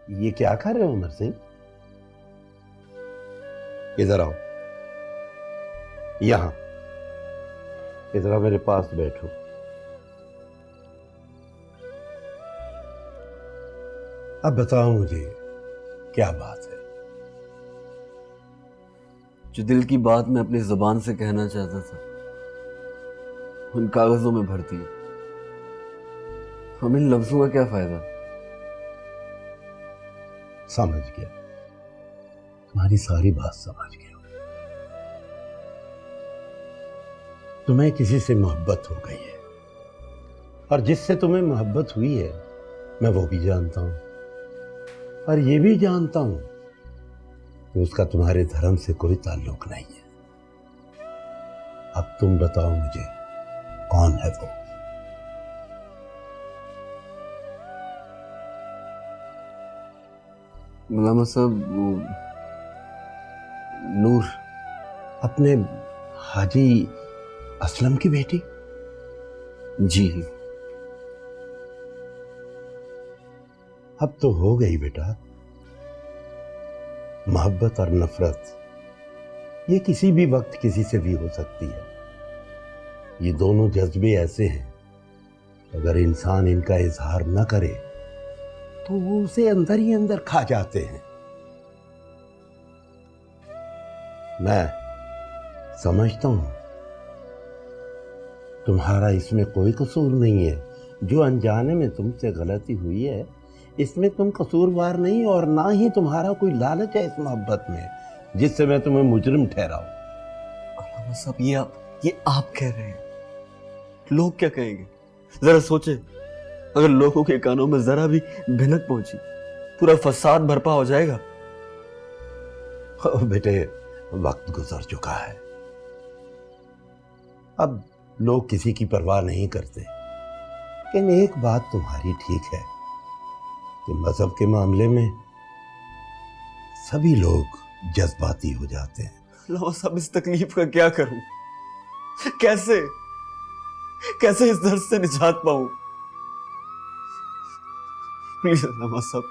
یہ کیا کر رہے ہو عمر سنگھ؟ ادھر آؤ، یہاں ادھر آؤ، میرے پاس بیٹھو۔ اب بتاؤ مجھے کیا بات ہے؟ جو دل کی بات میں اپنی زبان سے کہنا چاہتا تھا ان کاغذوں میں بھرتی ہے، ہم ان لفظوں کا کیا فائدہ؟ سمجھ گیا، تمہاری ساری بات سمجھ گیا۔ تمہیں کسی سے محبت ہو گئی ہے، اور جس سے تمہیں محبت ہوئی ہے میں وہ بھی جانتا ہوں، اور یہ بھی جانتا ہوں کہ اس کا تمہارے دھرم سے کوئی تعلق نہیں ہے۔ اب تم بتاؤ مجھے کون ہے وہ؟ مولانا صاحب، وہ نور۔ اپنے حاجی اسلم کی بیٹی؟ جی، اب تو ہو گئی بیٹا۔ محبت اور نفرت یہ کسی بھی وقت کسی سے بھی ہو سکتی ہے۔ یہ دونوں جذبے ایسے ہیں، اگر انسان ان کا اظہار نہ کرے تو وہ اسے اندر ہی اندر کھا جاتے ہیں۔ میں سمجھتا ہوں تمہارا اس میں کوئی قصور نہیں ہے، جو انجانے میں تم سے غلطی ہوئی ہے اس میں تم قصوروار نہیں، اور نہ ہی تمہارا کوئی لالچ ہے اس محبت میں جس سے میں تمہیں مجرم ٹھہراؤں۔ مولانا صاحب، یہ آپ کہہ رہے ہیں، لوگ کیا کہیں گے؟ ذرا سوچیں، اگر لوگوں کے کانوں میں ذرا بھی بھنک پہنچی پورا فساد برپا ہو جائے گا۔ بیٹے، وقت گزر چکا ہے، اب لوگ کسی کی پرواہ نہیں کرتے۔ لیکن ایک بات تمہاری ٹھیک ہے کہ مذہب کے معاملے میں سبھی لوگ جذباتی ہو جاتے ہیں۔ مولانا صاحب، اس تکلیف کا کیا کروں؟ کیسے اس درد سے نجات پاؤں؟ پلیز علامہ صاحب،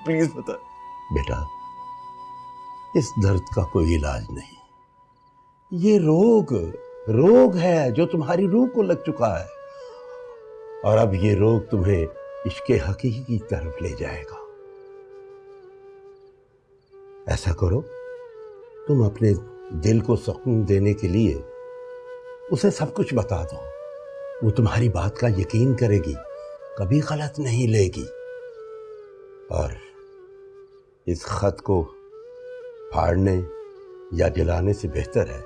پلیز بتا۔ بیٹا، اس درد کا کوئی علاج نہیں، یہ روگ ہے جو تمہاری روح کو لگ چکا ہے، اور اب یہ روگ تمہیں عشق حقیقی کی طرف لے جائے گا۔ ایسا کرو، تم اپنے دل کو سکون دینے کے لیے اسے سب کچھ بتا دو، وہ تمہاری بات کا یقین کرے گی، کبھی غلط نہیں لے گی، اور اس خط کو پھاڑنے یا جلانے سے بہتر ہے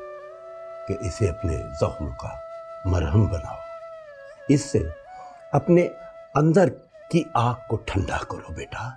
کہ اسے اپنے زخم کا مرہم بناؤ، اس سے اپنے اندر کی آگ کو ٹھنڈا کرو بیٹا۔